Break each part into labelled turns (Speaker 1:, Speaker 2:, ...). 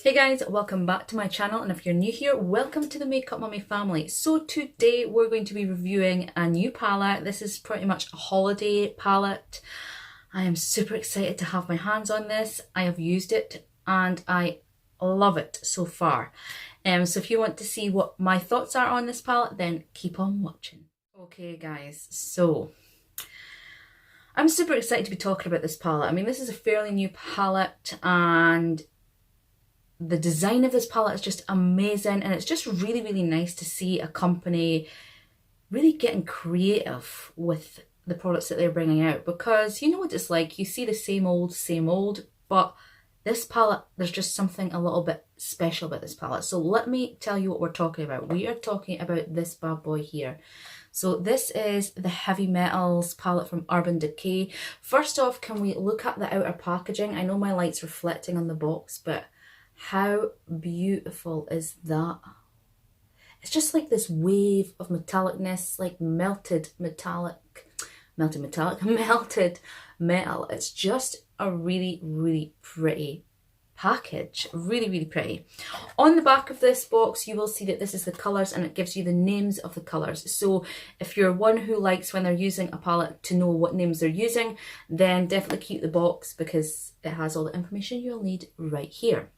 Speaker 1: Hey guys, welcome back to my channel, and if you're new here, welcome to the Makeup Mummy family. So today we're going to be reviewing a new palette. This is pretty much a holiday palette. I am super excited to have my hands on this. I have used it and I love it so far. So if you want to see what my thoughts are on this palette, then keep on watching. Okay guys, so I'm super excited to be talking about this palette. I mean, this is a fairly new palette and the design of this palette is just amazing, and it's just really nice to see a company really getting creative with the products that they're bringing out, because you know what it's like, you see the same old, but this palette, there's just something a little bit special about this palette. So let me tell you what we're talking about. We are talking about this bad boy here. So this is the Heavy Metals palette from Urban Decay. First off, can we look at the outer packaging? I know my light's reflecting on the box, but how beautiful is that? It's just like this wave of metallicness, like melted metal. It's just a really pretty package. Really pretty. On the back of this box, you will see that this is the colours, and it gives you the names of the colours. So if you're one who likes, when they're using a palette, to know what names they're using, then definitely keep the box, because it has all the information you'll need right here.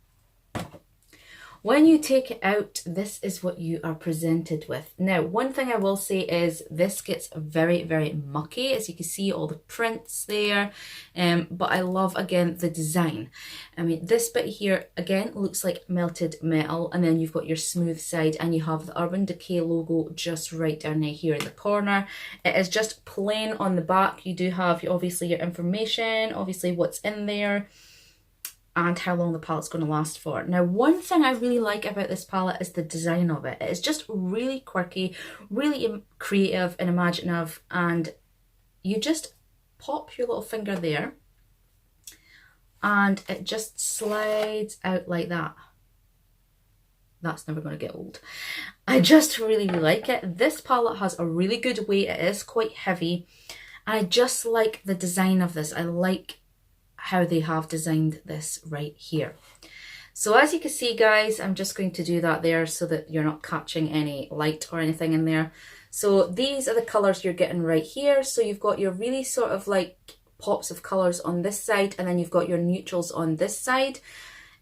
Speaker 1: When you take it out, this is what you are presented with. Now, one thing I will say is this gets very mucky, as you can see all the prints there, but I love, again, the design. I mean, this bit here, again, looks like melted metal, and then you've got your smooth side, and you have the Urban Decay logo just right down here in the corner. It is just plain on the back. You do have, obviously, your information, obviously what's in there, and how long the palette's going to last for. Now, one thing I really like about this palette is the design of it. It is just really quirky, really creative and imaginative, and you just pop your little finger there and it just slides out like that. That's never going to get old. I just really like it. This palette has a really good weight. It is quite heavy, and I just like the design of this. I like how they have designed this right here. So as you can see, guys, I'm just going to do that there so that you're not catching any light or anything in there. So these are the colors you're getting right here. So you've got your really sort of like pops of colors on this side, and then you've got your neutrals on this side.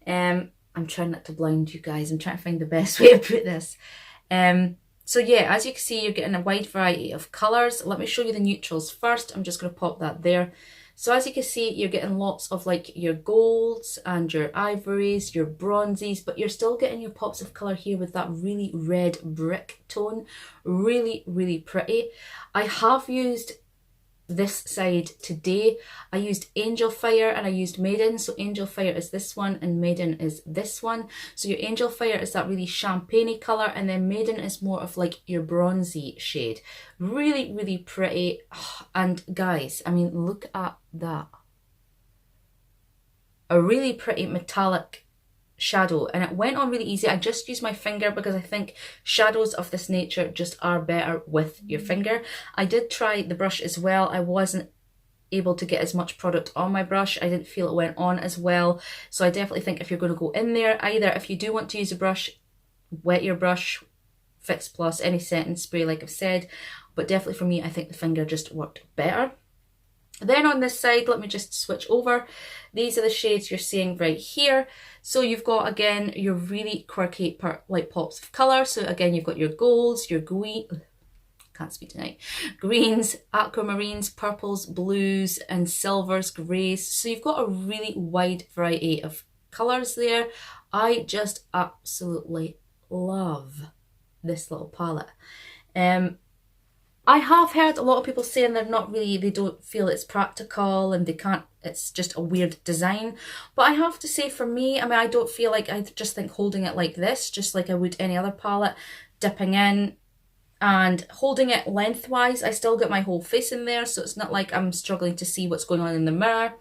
Speaker 1: I'm trying not to blind you guys. I'm trying to find the best way to put this. So yeah, as you can see, you're getting a wide variety of colors. Let me show you the neutrals first. I'm just going to pop that there. So as you can see, you're getting lots of like your golds and your ivories, your bronzes, but you're still getting your pops of colour here with that really red brick tone. Really pretty. I have used this side today. I used Angel Fire and I used Maiden. So Angel Fire is this one and Maiden is this one. So your Angel Fire is that really champagne-y colour, and then Maiden is more of like your bronzy shade. Really pretty. And guys, I mean, look at that. A really pretty metallic shadow, and it went on really easy. I just used my finger because I think shadows of this nature just are better with your finger. I did try the brush as well. I wasn't able to get as much product on my brush. I didn't feel it went on as well. So I definitely think if you're going to go in there, either if you do want to use a brush, wet your brush, Fix Plus, any setting spray like I've said, but definitely for me, I think the finger just worked better. Then on this side, let me just switch over. These are the shades you're seeing right here. So you've got, again, your really quirky like pops of colour. So again, you've got your golds, your can't speak tonight, greens, aquamarines, purples, blues, and silvers, greys. So you've got a really wide variety of colours there. I just absolutely love this little palette. I have heard a lot of people saying they don't feel it's practical and it's just a weird design. But I have to say, for me, I mean, I don't feel like, I just think holding it like this, just like I would any other palette, dipping in and holding it lengthwise, I still get my whole face in there. So it's not like I'm struggling to see what's going on in the mirror.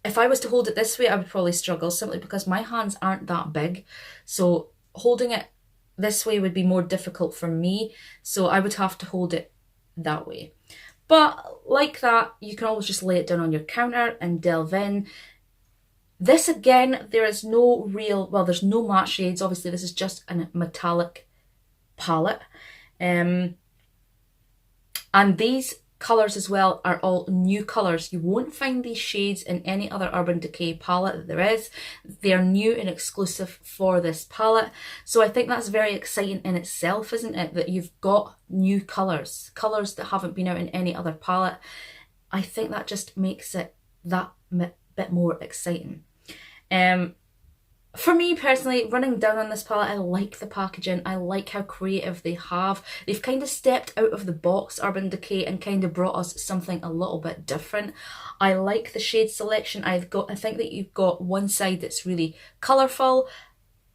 Speaker 1: If I was to hold it this way, I would probably struggle, simply because my hands aren't that big. So holding it this way would be more difficult for me, so I would have to hold it that way. But like that, you can always just lay it down on your counter and delve in. This again, there is no real, well, there's no matte shades. Obviously, this is just a metallic palette. And these colours as well are all new colours. You won't find these shades in any other Urban Decay palette that there is. They are new and exclusive for this palette. So I think that's very exciting in itself, isn't it? That you've got new colours, colours that haven't been out in any other palette. I think that just makes it that bit more exciting. For me personally, running down on this palette, I like the packaging. I like how creative they have. They've kind of stepped out of the box, Urban Decay, and kind of brought us something a little bit different. I like the shade selection. I think that you've got one side that's really colourful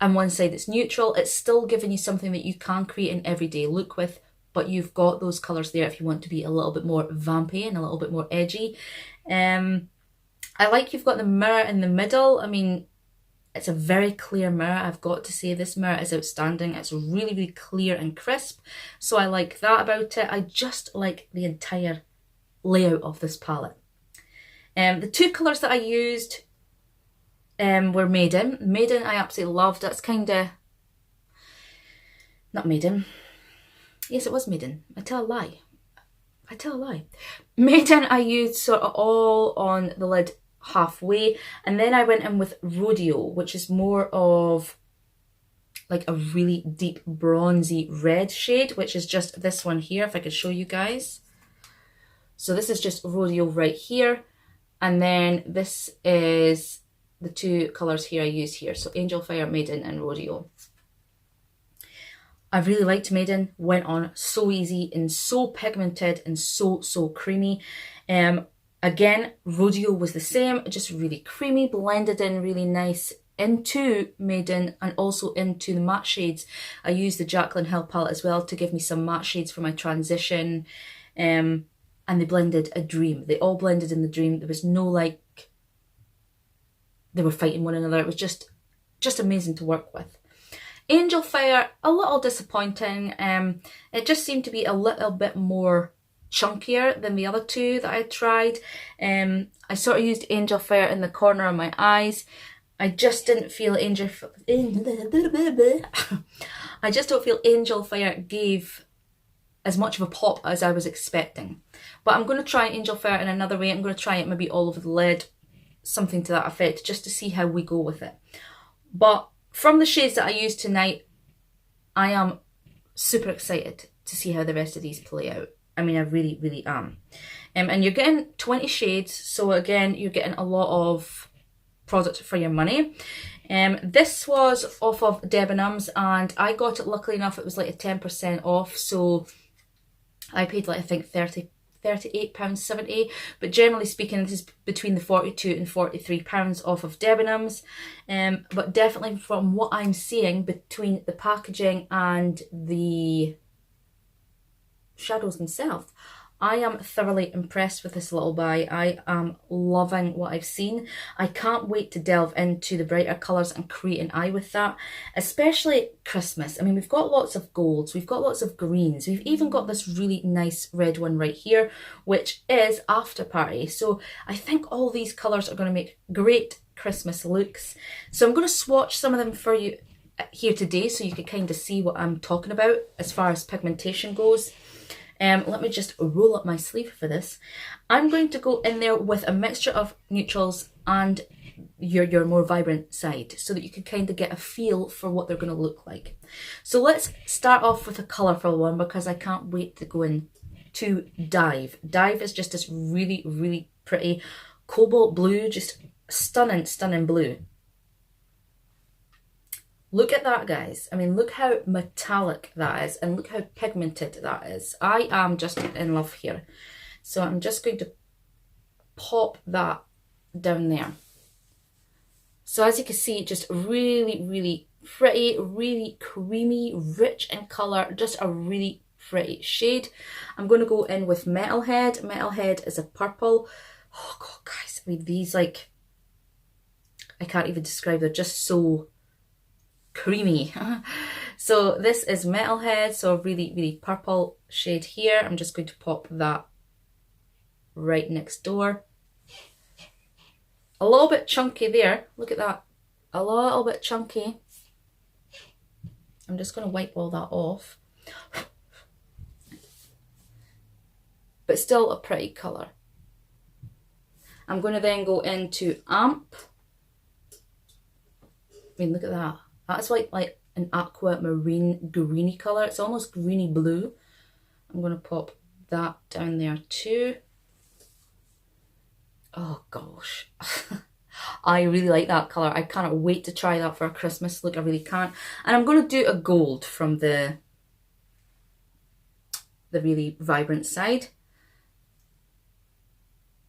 Speaker 1: and one side that's neutral. It's still giving you something that you can create an everyday look with, but you've got those colours there if you want to be a little bit more vampy and a little bit more edgy. I like you've got the mirror in the middle. I mean, it's a very clear mirror. I've got to say this mirror is outstanding. It's really, really clear and crisp. So I like that about it. I just like the entire layout of this palette. The two colours that I used were Maiden. Maiden I absolutely loved. That's kind of... Not Maiden. Yes, it was Maiden. I tell a lie. Maiden I used sort of all on the lid halfway, and then I went in with Rodeo, which is more of like a really deep bronzy red shade, which is just this one here, if I could show you guys. So this is just Rodeo right here, and then this is the two colours here I used here, so Angel Fire, Maiden and Rodeo. I really liked Maiden, went on so easy and so pigmented and so creamy. Again, Rodeo was the same, just really creamy, blended in really nice into Maiden and also into the matte shades. I used the Jaclyn Hill palette as well to give me some matte shades for my transition, and they blended a dream. They all blended in the dream. There was no like they were fighting one another. It was just amazing to work with. Angel Fire, a little disappointing. It just seemed to be a little bit more chunkier than the other two that I tried. I sort of used Angel Fire in the corner of my eyes. I just didn't feel I just don't feel Angel Fire gave as much of a pop as I was expecting. But I'm going to try Angel Fire in another way. I'm going to try it maybe all over the lid, something to that effect, just to see how we go with it. But from the shades that I used tonight, I am super excited to see how the rest of these play out. I mean, I really, really am. And you're getting 20 shades, so again, you're getting a lot of product for your money. This was off of Debenhams, and I got it, luckily enough, it was like a 10% off, so I paid like, I think £38.70, but generally speaking, this is between the £42 and £43 off of Debenhams. But definitely from what I'm seeing between the packaging and the shadows themselves, I am thoroughly impressed with this little buy. I am loving what I've seen. I can't wait to delve into the brighter colours and create an eye with that, especially Christmas. I mean, we've got lots of golds, we've got lots of greens, we've even got this really nice red one right here, which is After Party. So I think all these colours are going to make great Christmas looks. So I'm going to swatch some of them for you here today so you can kind of see what I'm talking about as far as pigmentation goes. Let me just roll up my sleeve for this. I'm going to go in there with a mixture of neutrals and your more vibrant side so that you can kind of get a feel for what they're going to look like. So let's start off with a colourful one because I can't wait to go in to Dive. Dive is just this really, really pretty cobalt blue, just stunning, stunning blue. Look at that, guys. I mean, look how metallic that is and look how pigmented that is. I am just in love here. So I'm just going to pop that down there. So as you can see, just really, really pretty, really creamy, rich in colour, just a really pretty shade. I'm going to go in with Metalhead. Metalhead is a purple. Oh God, guys, I mean, these, like, I can't even describe, they're just so creamy. So this is Metalhead, so a really, really purple shade here. I'm just going to pop that right next door. A little bit chunky there. Look at that. A little bit chunky. I'm just going to wipe all that off. But still a pretty colour. I'm going to then go into Amp. I mean, look at that. That's like an aquamarine greeny colour. It's almost greeny blue. I'm going to pop that down there too. Oh gosh. I really like that colour. I cannot wait to try that for a Christmas look. I really can't. And I'm going to do a gold from the really vibrant side.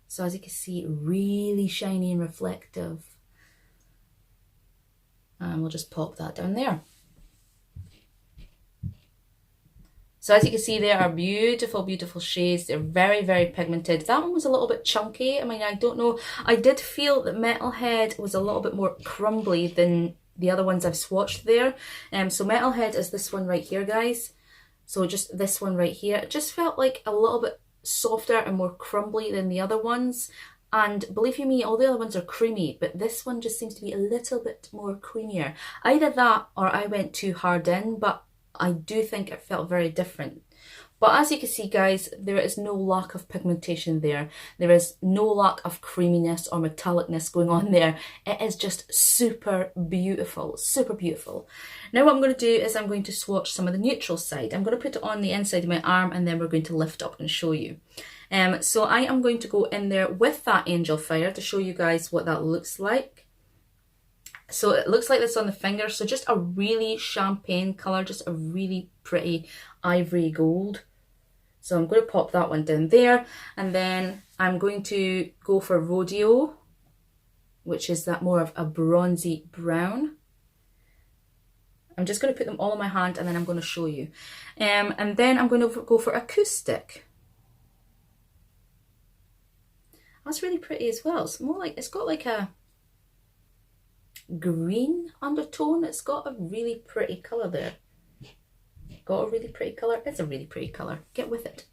Speaker 1: So as you can see, really shiny and reflective. And we'll just pop that down there. So as you can see, there are beautiful, beautiful shades. They're very, very pigmented. That one was a little bit chunky. I mean, I don't know. I did feel that Metalhead was a little bit more crumbly than the other ones I've swatched there. So Metalhead is this one right here, guys. So just this one right here. It just felt like a little bit softer and more crumbly than the other ones. And believe you me, all the other ones are creamy, but this one just seems to be a little bit more creamier. Either that or I went too hard in, but I do think it felt very different. But as you can see, guys, there is no lack of pigmentation there. There is no lack of creaminess or metallicness going on there. It is just super beautiful, super beautiful. Now what I'm going to do is I'm going to swatch some of the neutral side. I'm going to put it on the inside of my arm and then we're going to lift up and show you. So I am going to go in there with that Angel Fire to show you guys what that looks like. So it looks like this on the finger. So just a really champagne colour, just a really pretty ivory gold. So I'm going to pop that one down there. And then I'm going to go for Rodeo, which is that more of a bronzy brown. I'm just going to put them all on my hand and then I'm going to show you. And then I'm going to go for Acoustic. That's really pretty as well. It's more like, it's got like a green undertone. It's got a really pretty colour there. Got a really pretty colour. It's a really pretty colour. Get with it.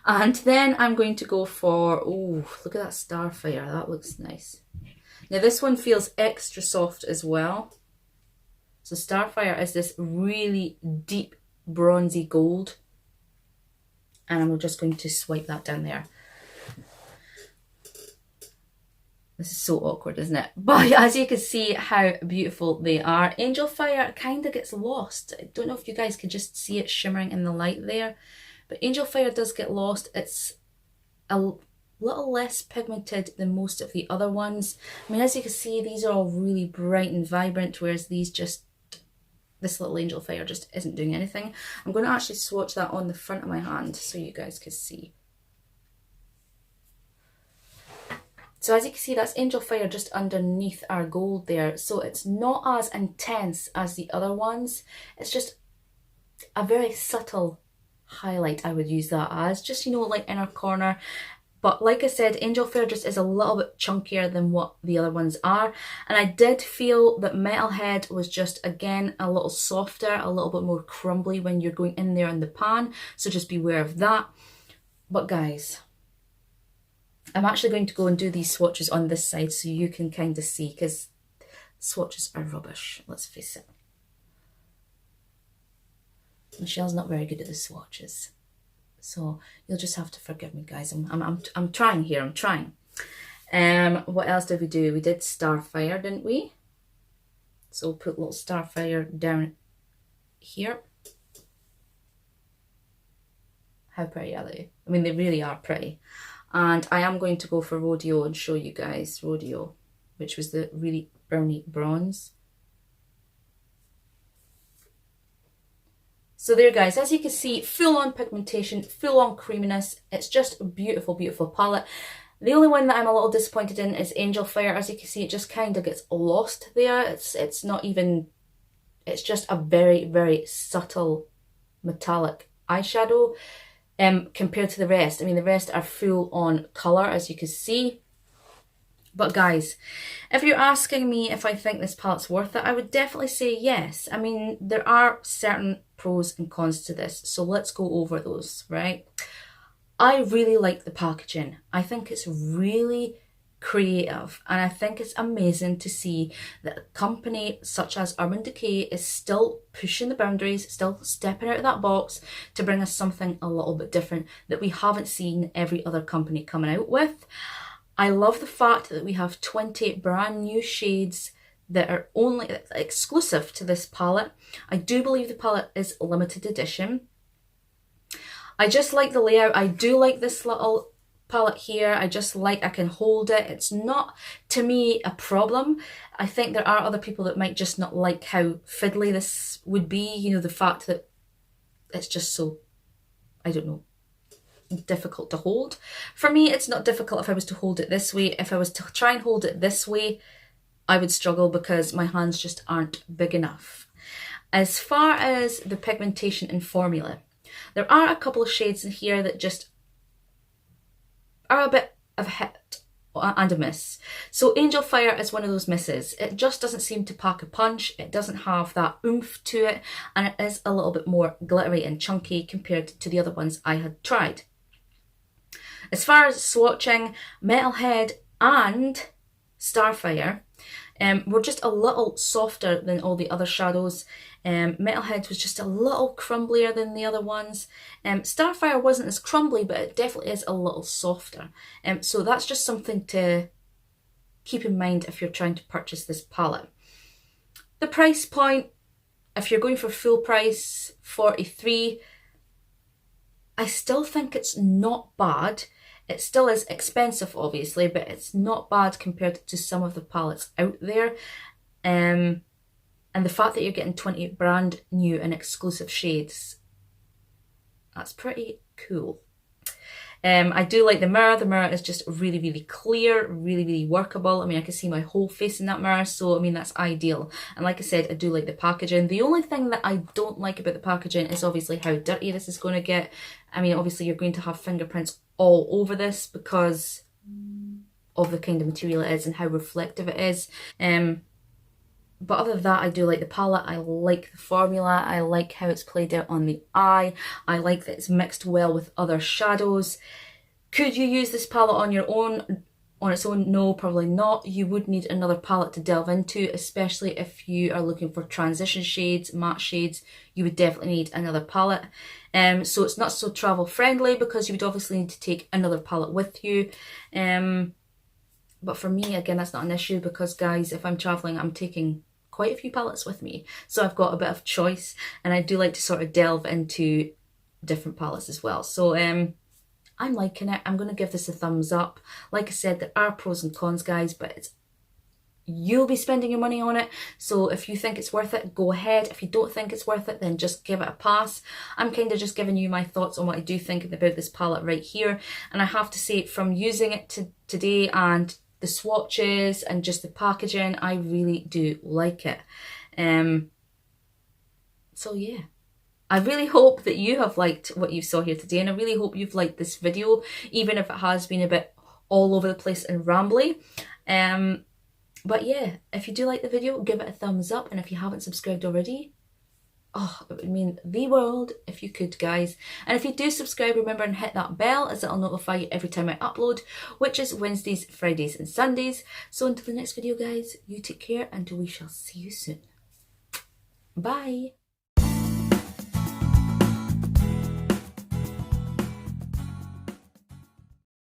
Speaker 1: And then I'm going to go for, oh, look at that Starfire. That looks nice. Now this one feels extra soft as well. So Starfire is this really deep bronzy gold. And I'm just going to swipe that down there. This is so awkward, isn't it? But as you can see how beautiful they are. Angel Fire kind of gets lost. I don't know if you guys can just see it shimmering in the light there. But Angel Fire does get lost. It's a little less pigmented than most of the other ones. I mean, as you can see, these are all really bright and vibrant, whereas these just, this little Angel Fire just isn't doing anything. I'm going to actually swatch that on the front of my hand so you guys can see. So as you can see, that's Angel Fire just underneath our gold there. So it's not as intense as the other ones. It's just a very subtle highlight, I would use that as. Just, you know, like inner corner. But like I said, Angel Fire just is a little bit chunkier than what the other ones are. And I did feel that Metalhead was just, again, a little softer, a little bit more crumbly when you're going in there in the pan. So just beware of that. But guys, I'm actually going to go and do these swatches on this side so you can kind of see, because swatches are rubbish, let's face it. Michelle's not very good at the swatches, so you'll just have to forgive me, guys. I'm trying here, I'm trying. What else did we do? We did Starfire, didn't we? So we'll put a little Starfire down here. How pretty are they? I mean, they really are pretty. And I am going to go for Rodeo and show you guys Rodeo, which was the really browny bronze. So there, guys, as you can see, full on pigmentation, full on creaminess. It's just a beautiful, beautiful palette. The only one that I'm a little disappointed in is Angel Fire. As you can see, it just kind of gets lost there. It's not even, it's just a very, very subtle metallic eyeshadow. Compared to the rest. I mean, the rest are full on colour, as you can see. But guys, if you're asking me if I think this palette's worth it, I would definitely say yes. I mean, there are certain pros and cons to this, so let's go over those, right? I really like the packaging. I think it's really creative, and I think it's amazing to see that a company such as Urban Decay is still pushing the boundaries, still stepping out of that box to bring us something a little bit different that we haven't seen every other company coming out with. I love the fact that we have 20 brand new shades that are only exclusive to this palette. I do believe the palette is limited edition. I just like the layout. I do like this little palette here. I just like I can hold it. It's not, to me, a problem. I think there are other people that might just not like how fiddly this would be. You know, the fact that it's just so, I don't know, difficult to hold. For me, it's not difficult if I was to hold it this way. If I was to try and hold it this way, I would struggle because my hands just aren't big enough. As far as the pigmentation and formula, there are a couple of shades in here that just are a bit of a hit and a miss. So Angel Fire is one of those misses. It just doesn't seem to pack a punch. It doesn't have that oomph to it, and it is a little bit more glittery and chunky compared to the other ones I had tried. As far as swatching, Metalhead and Starfire were just a little softer than all the other shadows. Metalhead was just a little crumblier than the other ones. Starfire wasn't as crumbly, but it definitely is a little softer. So that's just something to keep in mind if you're trying to purchase this palette. The price point, if you're going for full price, $43, I still think it's not bad. It still is expensive, obviously, but it's not bad compared to some of the palettes out there. And the fact that you're getting 20 brand new and exclusive shades, that's pretty cool. I do like the mirror. The mirror is just really, really clear, really, really workable. I mean, I can see my whole face in that mirror, so I mean, that's ideal. And like I said, I do like the packaging. The only thing that I don't like about the packaging is obviously how dirty this is going to get. I mean, obviously you're going to have fingerprints all over this because of the kind of material it is and how reflective it is. But other than that, I do like the palette. I like the formula. I like how it's played out on the eye. I like that it's mixed well with other shadows. Could you use this palette on your own? On its own? No, probably not. You would need another palette to delve into, especially if you are looking for transition shades, matte shades. You would definitely need another palette. So it's not so travel friendly because you would obviously need to take another palette with you. But for me, again, that's not an issue because, guys, if I'm traveling, I'm taking quite a few palettes with me. So I've got a bit of choice, and I do like to sort of delve into different palettes as well. So I'm liking it. I'm going to give this a thumbs up. Like I said, there are pros and cons, guys, but you'll be spending your money on it. So if you think it's worth it, go ahead. If you don't think it's worth it, then just give it a pass. I'm kind of just giving you my thoughts on what I do think about this palette right here. And I have to say, from using it today and the swatches and just the packaging, I really do like it. So yeah, I really hope that you have liked what you saw here today, and I really hope you've liked this video, even if it has been a bit all over the place and rambly. But yeah, if you do like the video, give it a thumbs up, and if you haven't subscribed already, oh, it would mean the world if you could, guys. And if you do subscribe, remember and hit that bell, as it'll notify you every time I upload, which is Wednesdays, Fridays and Sundays. So until the next video, guys, you take care, and we shall see you soon. Bye.